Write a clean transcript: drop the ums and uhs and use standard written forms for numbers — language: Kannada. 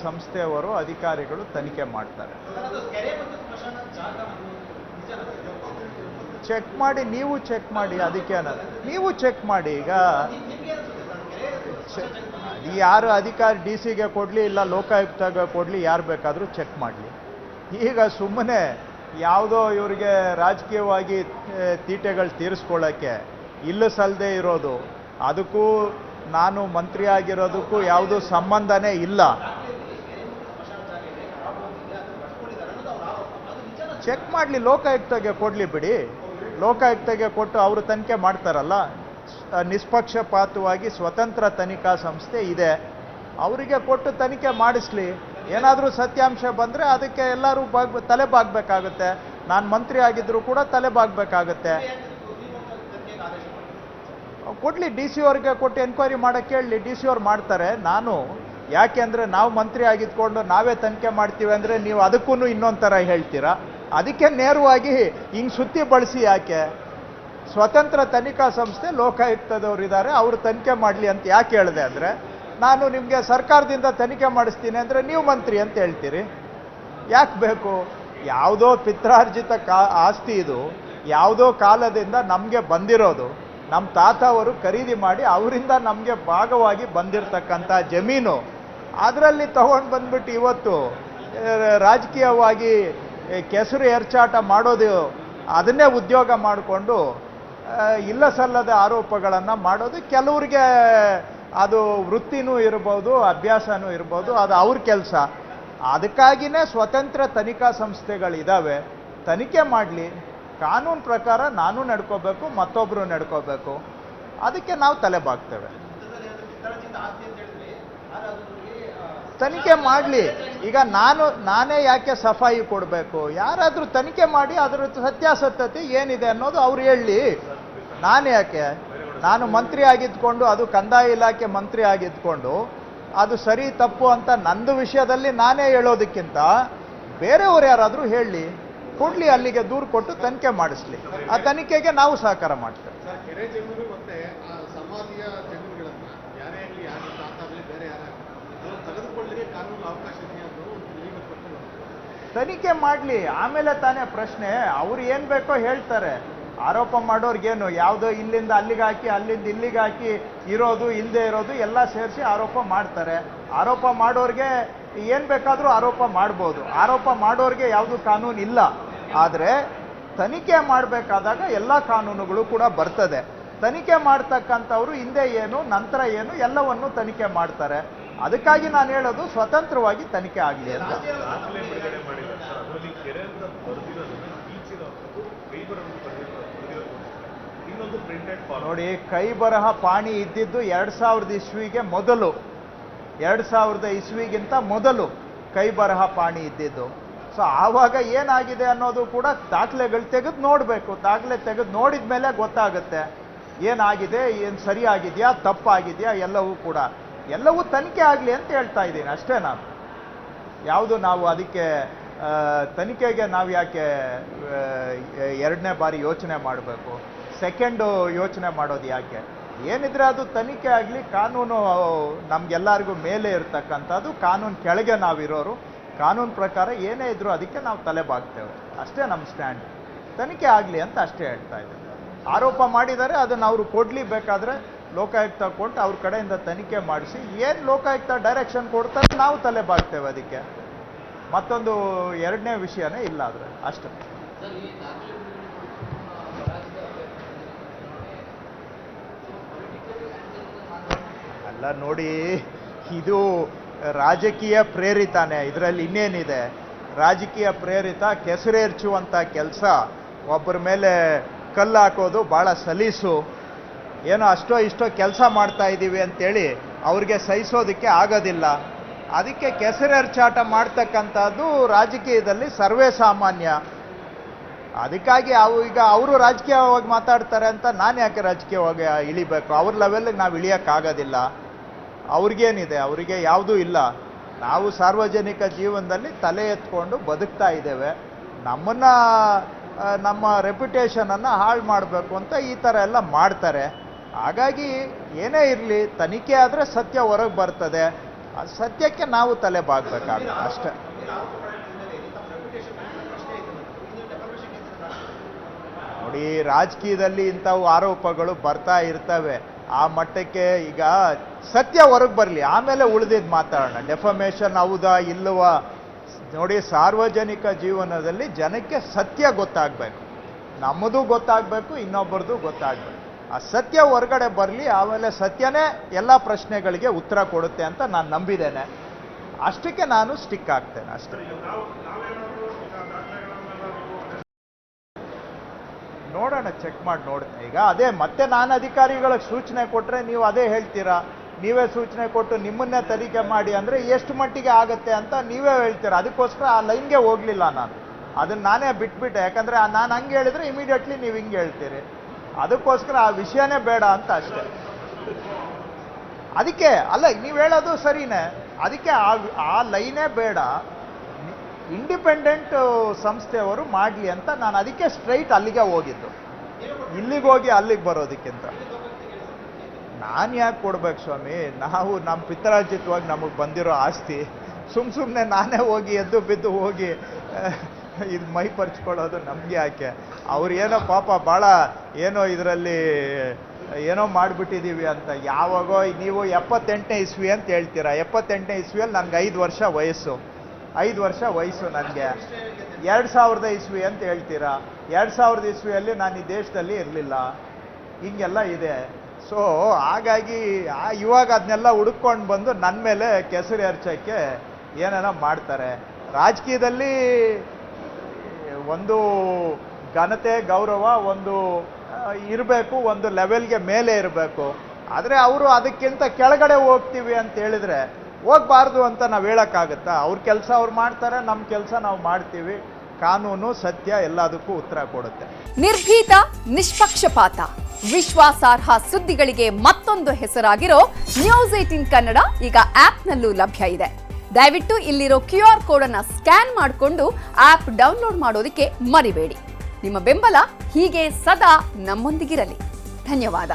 ಸಂಸ್ಥೆಯವರು ಅಧಿಕಾರಿಗಳು ತನಿಖೆ ಮಾಡ್ತಾರೆ. ಚೆಕ್ ಮಾಡಿ, ನೀವು ಚೆಕ್ ಮಾಡಿ, ಅದಕ್ಕೆ ನೀವು ಚೆಕ್ ಮಾಡಿ. ಈಗ ಯಾರು ಅಧಿಕಾರಿ DC ಗೆ ಕೊಡಲಿ, ಇಲ್ಲ ಲೋಕಾಯುಕ್ತಗೆ ಕೊಡಲಿ, ಯಾರು ಬೇಕಾದರೂ ಚೆಕ್ ಮಾಡಲಿ. ಈಗ ಸುಮ್ಮನೆ ಯಾವುದೋ ಇವರಿಗೆ ರಾಜಕೀಯವಾಗಿ ತೀಟೆಗಳು ತೀರಿಸ್ಕೊಳ್ಳೋಕ್ಕೆ ಇಲ್ಲ ಸಲ್ಲದೆ ಇರೋದು, ಅದಕ್ಕೂ ನಾನು ಮಂತ್ರಿ ಆಗಿರೋದಕ್ಕೂ ಯಾವುದೂ ಸಂಬಂಧನೇ ಇಲ್ಲ. ಚೆಕ್ ಮಾಡಲಿ, ಲೋಕಾಯುಕ್ತಗೆ ಕೊಡಲಿ ಬಿಡಿ. ಲೋಕಾಯುಕ್ತಗೆ ಕೊಟ್ಟು ಅವರು ತನಿಖೆ ಮಾಡ್ತಾರಲ್ಲ, ನಿಷ್ಪಕ್ಷಪಾತವಾಗಿ ಸ್ವತಂತ್ರ ತನಿಖಾ ಸಂಸ್ಥೆ ಇದೆ, ಅವರಿಗೆ ಕೊಟ್ಟು ತನಿಖೆ ಮಾಡಿಸ್ಲಿ. ಏನಾದರೂ ಸತ್ಯಾಂಶ ಬಂದರೆ ಅದಕ್ಕೆ ಎಲ್ಲರೂ ತಲೆ ಬಾಗಬೇಕಾಗುತ್ತೆ. ನಾನು ಮಂತ್ರಿ ಆಗಿದ್ದರೂ ಕೂಡ ತಲೆ ಬಾಗಬೇಕಾಗುತ್ತೆ. ಕೊಡಲಿ, DC ಅವ್ರಿಗೆ ಕೊಟ್ಟು ಎನ್ಕ್ವೈರಿ ಮಾಡೋಕ್ಕೆ ಹೇಳಲಿ, DC ಅವ್ರು ಮಾಡ್ತಾರೆ. ನಾನು ಯಾಕೆಂದರೆ ನಾವು ಮಂತ್ರಿ ಆಗಿದ್ಕೊಂಡು ನಾವೇ ತನಿಖೆ ಮಾಡ್ತೀವಿ ಅಂದರೆ ನೀವು ಅದಕ್ಕೂ ಇನ್ನೊಂದು ಥರ ಹೇಳ್ತೀರಾ. ಅದಕ್ಕೆ ನೇರವಾಗಿ ಹಿಂಗೆ ಸುತ್ತಿ ಬಳಸಿ ಯಾಕೆ? ಸ್ವತಂತ್ರ ತನಿಖಾ ಸಂಸ್ಥೆ ಲೋಕಾಯುಕ್ತದವರಿದ್ದಾರೆ, ಅವರು ತನಿಖೆ ಮಾಡಲಿ ಅಂತ ಯಾಕೆ ಹೇಳಿದೆ ಅಂದರೆ, ನಾನು ನಿಮಗೆ ಸರ್ಕಾರದಿಂದ ತನಿಖೆ ಮಾಡಿಸ್ತೀನಿ ಅಂದರೆ ನೀವು ಮಂತ್ರಿ ಅಂತ ಹೇಳ್ತೀರಿ. ಯಾಕೆ ಬೇಕು? ಯಾವುದೋ ಪಿತ್ರಾರ್ಜಿತ ಆಸ್ತಿ ಇದು, ಯಾವುದೋ ಕಾಲದಿಂದ ನಮಗೆ ಬಂದಿರೋದು. ನಮ್ಮ ತಾತ ಅವರು ಖರೀದಿ ಮಾಡಿ ಅವರಿಂದ ನಮಗೆ ಭಾಗವಾಗಿ ಬಂದಿರತಕ್ಕಂಥ ಜಮೀನು. ಅದರಲ್ಲಿ ತಗೊಂಡು ಬಂದ್ಬಿಟ್ಟು ಇವತ್ತು ರಾಜಕೀಯವಾಗಿ ಕೆಸರು ಎರಚಾಟ ಮಾಡೋದು, ಅದನ್ನೇ ಉದ್ಯೋಗ ಮಾಡಿಕೊಂಡು ಇಲ್ಲ ಸಲ್ಲದ ಆರೋಪಗಳನ್ನು ಮಾಡೋದು ಕೆಲವ್ರಿಗೆ ಅದು ವೃತ್ತಿನೂ ಇರ್ಬೋದು, ಅಭ್ಯಾಸನೂ ಇರ್ಬೋದು, ಅದು ಅವ್ರ ಕೆಲಸ. ಅದಕ್ಕಾಗಿಯೇ ಸ್ವತಂತ್ರ ತನಿಖಾ ಸಂಸ್ಥೆಗಳಿದ್ದಾವೆ. ತನಿಖೆ ಮಾಡಲಿ, ಕಾನೂನು ಪ್ರಕಾರ ನಾನು ನಡ್ಕೋಬೇಕು, ಮತ್ತೊಬ್ಬರು ನಡ್ಕೋಬೇಕು. ಅದಕ್ಕೆ ನಾವು ತಲೆ ಬಾಗ್ತೇವೆ. ತನಿಖೆ ಮಾಡಲಿ. ಈಗ ನಾನೇ ಯಾಕೆ ಸಫಾಯಿ ಕೊಡಬೇಕು? ಯಾರಾದರೂ ತನಿಖೆ ಮಾಡಿ ಅದರ ಸತ್ಯಾಸತ್ಯತೆ ಏನಿದೆ ಅನ್ನೋದು ಅವ್ರು ಹೇಳಲಿ. ನಾನು ಯಾಕೆ? ನಾನು ಮಂತ್ರಿ ಆಗಿದ್ಕೊಂಡು, ಅದು ಕಂದಾಯ ಇಲಾಖೆ ಮಂತ್ರಿ ಆಗಿದ್ಕೊಂಡು ಅದು ಸರಿ ತಪ್ಪು ಅಂತ ನಂದು ವಿಷಯದಲ್ಲಿ ನಾನೇ ಹೇಳೋದಕ್ಕಿಂತ ಬೇರೆಯವರು ಯಾರಾದರೂ ಹೇಳಲಿ, ಕೊಡಲಿ, ಅಲ್ಲಿಗೆ ದೂರು ಕೊಟ್ಟು ತನಿಖೆ ಮಾಡಿಸ್ಲಿ. ಆ ತನಿಖೆಗೆ ನಾವು ಸಹಕಾರ ಮಾಡ್ತೇವೆ. ತನಿಖೆ ಮಾಡಲಿ, ಆಮೇಲೆ ತಾನೇ ಪ್ರಶ್ನೆ. ಅವ್ರು ಏನು ಬೇಕೋ ಹೇಳ್ತಾರೆ. ಆರೋಪ ಮಾಡೋರ್ಗೇನು, ಯಾವುದೋ ಇಲ್ಲಿಂದ ಅಲ್ಲಿಗೆ ಹಾಕಿ, ಅಲ್ಲಿಂದ ಇಲ್ಲಿಗೆ ಹಾಕಿ, ಇರೋದು ಇಲ್ಲದೆ ಇರೋದು ಎಲ್ಲ ಸೇರಿಸಿ ಆರೋಪ ಮಾಡ್ತಾರೆ. ಆರೋಪ ಮಾಡೋರಿಗೆ ಏನು ಬೇಕಾದರೂ ಆರೋಪ ಮಾಡ್ಬೋದು. ಆರೋಪ ಮಾಡೋರಿಗೆ ಯಾವುದು ಕಾನೂನು ಇಲ್ಲ. ಆದರೆ ತನಿಖೆ ಮಾಡಬೇಕಾದಾಗ ಎಲ್ಲ ಕಾನೂನುಗಳು ಕೂಡ ಬರ್ತದೆ. ತನಿಖೆ ಮಾಡ್ತಕ್ಕಂಥವ್ರು ಹಿಂದೆ ಏನು, ನಂತರ ಏನು, ಎಲ್ಲವನ್ನು ತನಿಖೆ ಮಾಡ್ತಾರೆ. ಅದಕ್ಕಾಗಿ ನಾನು ಹೇಳೋದು ಸ್ವತಂತ್ರವಾಗಿ ತನಿಖೆ ಆಗಲಿ ಅಂತ. ನೋಡಿ, ಕೈ ಬರಹ ಪಾಣಿ ಇದ್ದಿದ್ದು 2000 ಇಸ್ವಿಗೆ ಮೊದಲು, 2000 ಇಸ್ವಿಗಿಂತ ಮೊದಲು ಕೈ ಬರಹ ಪಾಣಿ ಇದ್ದಿದ್ದು. ಸೊ ಆವಾಗ ಏನಾಗಿದೆ ಅನ್ನೋದು ಕೂಡ ದಾಖಲೆಗಳು ತೆಗೆದು ನೋಡಬೇಕು. ದಾಖಲೆ ತೆಗೆದು ನೋಡಿದ ಮೇಲೆ ಗೊತ್ತಾಗುತ್ತೆ ಏನಾಗಿದೆ, ಏನು ಸರಿಯಾಗಿದೆಯಾ, ತಪ್ಪಾಗಿದೆಯಾ, ಎಲ್ಲವೂ ತನಿಖೆ ಆಗಲಿ ಅಂತ ಹೇಳ್ತಾ ಇದ್ದೀನಿ ಅಷ್ಟೇ. ನಾವು ಅದಕ್ಕೆ ತನಿಖೆಗೆ ನಾವು ಯಾಕೆ ಎರಡನೇ ಬಾರಿ ಯೋಚನೆ ಮಾಡಬೇಕು? ಸೆಕೆಂಡು ಯೋಚನೆ ಮಾಡೋದು ಯಾಕೆ? ಏನಿದ್ರೆ ಅದು ತನಿಖೆ ಆಗಲಿ. ಕಾನೂನು ನಮಗೆಲ್ಲರಿಗೂ ಮೇಲೆ ಇರ್ತಕ್ಕಂಥದ್ದು, ಕಾನೂನು ಕೆಳಗೆ ನಾವಿರೋರು. ಕಾನೂನು ಪ್ರಕಾರ ಏನೇ ಇದ್ರೂ ಅದಕ್ಕೆ ನಾವು ತಲೆ ಬಾಗ್ತೇವೆ. ಅಷ್ಟೇ ನಮ್ಮ ಸ್ಟ್ಯಾಂಡ್. ತನಿಖೆ ಆಗಲಿ ಅಂತ ಅಷ್ಟೇ ಹೇಳ್ತಾ ಇದ್ದೇವೆ. ಆರೋಪ ಮಾಡಿದರೆ ಅದನ್ನು ಅವರು ಕೊಡಲಿ, ಬೇಕಾದರೆ ಲೋಕಾಯುಕ್ತ ಕೊಟ್ಟು ಅವ್ರ ಕಡೆಯಿಂದ ತನಿಖೆ ಮಾಡಿಸಿ ಏನು ಲೋಕಾಯುಕ್ತ ಡೈರೆಕ್ಷನ್ ಕೊಡ್ತಾರೆ ನಾವು ತಲೆ ಬಾಗ್ತೇವೆ. ಅದಕ್ಕೆ ಮತ್ತೊಂದು ಎರಡನೇ ವಿಷಯನೇ ಇಲ್ಲ. ಆದರೆ ಅಷ್ಟೇ. ಅಲ್ಲ ನೋಡಿ, ಇದು ರಾಜಕೀಯ ಪ್ರೇರಿತಾನೆ. ಇದರಲ್ಲಿ ಇನ್ನೇನಿದೆ? ರಾಜಕೀಯ ಪ್ರೇರಿತ ಕೆಸರೇರ್ಚುವಂಥ ಕೆಲಸ, ಒಬ್ಬರ ಮೇಲೆ ಕಲ್ಲು ಹಾಕೋದು ಭಾಳ ಸಲೀಸು. ಏನೋ ಅಷ್ಟೋ ಇಷ್ಟೋ ಕೆಲಸ ಮಾಡ್ತಾ ಇದ್ದೀವಿ ಅಂತೇಳಿ ಅವ್ರಿಗೆ ಸಹಿಸೋದಕ್ಕೆ ಆಗೋದಿಲ್ಲ. ಅದಕ್ಕೆ ಕೆಸರೆರ್ಚಾಟ ಮಾಡ್ತಕ್ಕಂಥದ್ದು ರಾಜಕೀಯದಲ್ಲಿ ಸರ್ವೇ ಸಾಮಾನ್ಯ. ಅದಕ್ಕಾಗಿ ಈಗ ಅವರು ರಾಜಕೀಯವಾಗಿ ಮಾತಾಡ್ತಾರೆ ಅಂತ ನಾನು ಯಾಕೆ ರಾಜಕೀಯವಾಗಿ ಇಳಿಬೇಕು? ಅವ್ರ ಲೆವೆಲ್ಗೆ ನಾವು ಇಳಿಯೋಕ್ಕಾಗೋದಿಲ್ಲ. ಅವ್ರಿಗೇನಿದೆ? ಅವರಿಗೆ ಯಾವುದೂ ಇಲ್ಲ. ನಾವು ಸಾರ್ವಜನಿಕ ಜೀವನದಲ್ಲಿ ತಲೆ ಎತ್ಕೊಂಡು ಬದುಕ್ತಾ ಇದ್ದೇವೆ. ನಮ್ಮ ರೆಪ್ಯುಟೇಷನನ್ನು ಹಾಳು ಮಾಡಬೇಕು ಅಂತ ಈ ಥರ ಎಲ್ಲ ಮಾಡ್ತಾರೆ. ಹಾಗಾಗಿ ಏನೇ ಇರಲಿ, ತನಿಖೆ ಆದರೆ ಸತ್ಯ ಹೊರಗೆ ಬರ್ತದೆ. ಆ ಸತ್ಯಕ್ಕೆ ನಾವು ತಲೆ ಬಾಗಬೇಕಾಗುತ್ತೆ ಅಷ್ಟೇ. ನೋಡಿ, ರಾಜಕೀಯದಲ್ಲಿ ಇಂಥವು ಆರೋಪಗಳು ಬರ್ತಾ ಇರ್ತವೆ. ಆ ಮಟ್ಟಕ್ಕೆ ಈಗ ಸತ್ಯ ಹೊರಗೆ ಬರಲಿ, ಆಮೇಲೆ ಉಳಿದಿದ್ದು ಮಾತಾಡೋಣ. ಡೆಫಮೇಷನ್ ಹೌದಾ ಇಲ್ಲವಾ? ನೋಡಿ, ಸಾರ್ವಜನಿಕ ಜೀವನದಲ್ಲಿ ಜನಕ್ಕೆ ಸತ್ಯ ಗೊತ್ತಾಗಬೇಕು, ನಮ್ಮದು ಗೊತ್ತಾಗಬೇಕು, ಇನ್ನೊಬ್ಬರದು ಗೊತ್ತಾಗಬೇಕು. ಆ ಸತ್ಯ ಹೊರಗಡೆ ಬರಲಿ, ಆಮೇಲೆ ಸತ್ಯನೇ ಎಲ್ಲ ಪ್ರಶ್ನೆಗಳಿಗೆ ಉತ್ತರ ಕೊಡುತ್ತೆ ಅಂತ ನಾನು ನಂಬಿದ್ದೇನೆ. ಅಷ್ಟಕ್ಕೆ ನಾನು ಸ್ಟಿಕ್ ಆಗ್ತೇನೆ ಅಷ್ಟೇ. ನೋಡೋಣ, ಚೆಕ್ ಮಾಡಿ ನೋಡ್ತೇನೆ. ಈಗ ಅದೇ ಮತ್ತೆ ನಾನು ಅಧಿಕಾರಿಗಳಿಗೆ ಸೂಚನೆ ಕೊಟ್ಟರೆ ನೀವು ಅದೇ ಹೇಳ್ತೀರಾ. ನೀವೇ ಸೂಚನೆ ಕೊಟ್ಟು ನಿಮ್ಮನ್ನೇ ತನಿಖೆ ಮಾಡಿ ಅಂದರೆ ಎಷ್ಟು ಮಟ್ಟಿಗೆ ಆಗುತ್ತೆ ಅಂತ ನೀವೇ ಹೇಳ್ತೀರಾ. ಅದಕ್ಕೋಸ್ಕರ ಆ ಲೈನ್ಗೆ ಹೋಗಲಿಲ್ಲ ನಾನು, ಅದನ್ನು ನಾನೇ ಬಿಟ್ಬಿಟ್ಟೆ. ಯಾಕಂದರೆ ನಾನು ಹಂಗೆ ಹೇಳಿದ್ರೆ ಇಮಿಡಿಯೇಟ್ಲಿ ನೀವು ಹಿಂಗೆ ಹೇಳ್ತೀರಿ. ಅದಕ್ಕೋಸ್ಕರ ಆ ವಿಷಯನೇ ಬೇಡ ಅಂತ ಅಷ್ಟೇ. ಅದಕ್ಕೆ ಅಲ್ಲ, ನೀವು ಹೇಳೋದು ಸರಿನೇ. ಅದಕ್ಕೆ ಆ ಲೈನೇ ಬೇಡ, ಇಂಡಿಪೆಂಡೆಂಟ್ ಸಂಸ್ಥೆಯವರು ಮಾಡಲಿ ಅಂತ ನಾನು ಅದಕ್ಕೆ ಸ್ಟ್ರೈಟ್ ಅಲ್ಲಿಗೆ ಹೋಗಿದ್ದು. ಇಲ್ಲಿಗೆ ಹೋಗಿ ಅಲ್ಲಿಗೆ ಬರೋದಕ್ಕಿಂತ ನಾನು ಯಾಕೆ ಕೊಡ್ಬೇಕು ಸ್ವಾಮಿ? ನಾವು ನಮ್ಮ ಪಿತ್ರಾರ್ಜಿತವಾಗಿ ನಮಗೆ ಬಂದಿರೋ ಆಸ್ತಿ ಸುಮ್ಮನೆ ನಾನೇ ಹೋಗಿ ಎದ್ದು ಬಿದ್ದು ಹೋಗಿ ಇದು ಮೈ ಪರ್ಚ್ಕೊಳ್ಳೋದು ನಮಗೆ ಯಾಕೆ? ಅವ್ರು ಏನೋ ಪಾಪ ಭಾಳ ಏನೋ ಇದರಲ್ಲಿ ಏನೋ ಮಾಡಿಬಿಟ್ಟಿದ್ದೀವಿ ಅಂತ. ಯಾವಾಗೋ ನೀವು 78ನೇ ಇಸ್ವಿ ಅಂತ ಹೇಳ್ತೀರಾ. 78ನೇ ಇಸ್ವಿಯಲ್ಲಿ ನನಗೆ 5 ವರ್ಷ ವಯಸ್ಸು. 5 ವರ್ಷ ವಯಸ್ಸು ನನಗೆ. 2000 ಇಸ್ವಿ ಅಂತ ಹೇಳ್ತೀರಾ. 2000 ಇಸ್ವಿಯಲ್ಲಿ ನಾನು ಈ ದೇಶದಲ್ಲಿ ಇರಲಿಲ್ಲ. ಹಿಂಗೆಲ್ಲ ಇದೆ. ಸೊ ಹಾಗಾಗಿ ಇವಾಗ ಅದನ್ನೆಲ್ಲ ಹುಡುಕೊಂಡು ಬಂದು ನನ್ನ ಮೇಲೆ ಕೆಸರು ಎರಚಕ್ಕೆ ಏನೇನೋ ಮಾಡ್ತಾರೆ. ರಾಜಕೀಯದಲ್ಲಿ ಒಂದು ಘನತೆ, ಗೌರವ ಒಂದು ಇರಬೇಕು, ಒಂದು ಲೆವೆಲ್ಗೆ ಮೇಲೆ ಇರಬೇಕು. ಆದರೆ ಅವರು ಅದಕ್ಕಿಂತ ಕೆಳಗಡೆ ಹೋಗ್ತೀವಿ ಅಂತ ಹೇಳಿದ್ರೆ ಹೋಗಬಾರ್ದು ಅಂತ ನಾವು ಹೇಳೋಕ್ಕಾಗತ್ತಾ? ಅವ್ರ ಕೆಲಸ ಅವ್ರು ಮಾಡ್ತಾರೆ, ನಮ್ಮ ಕೆಲಸ ನಾವು ಮಾಡ್ತೀವಿ. ಕಾನೂನು, ಸತ್ಯ ಎಲ್ಲದಕ್ಕೂ ಉತ್ತರ ಕೊಡುತ್ತೆ. ನಿರ್ಭೀತ, ನಿಷ್ಪಕ್ಷಪಾತ, ವಿಶ್ವಾಸಾರ್ಹ ಸುದ್ದಿಗಳಿಗೆ ಮತ್ತೊಂದು ಹೆಸರಾಗಿರೋ ನ್ಯೂಸ್ 18 ಕನ್ನಡ ಈಗ ಆಪ್ನಲ್ಲೂ ಲಭ್ಯ ಇದೆ. ದಯವಿಟ್ಟು ಇಲ್ಲಿರೋ QR ಕೋಡ್ ಅನ್ನ ಸ್ಕ್ಯಾನ್ ಮಾಡಿಕೊಂಡು ಆಪ್ ಡೌನ್ಲೋಡ್ ಮಾಡೋದಕ್ಕೆ ಮರಿಬೇಡಿ. ನಿಮ್ಮ ಬೆಂಬಲ ಹೀಗೆ ಸದಾ ನಮ್ಮೊಂದಿಗಿರಲಿ. ಧನ್ಯವಾದ.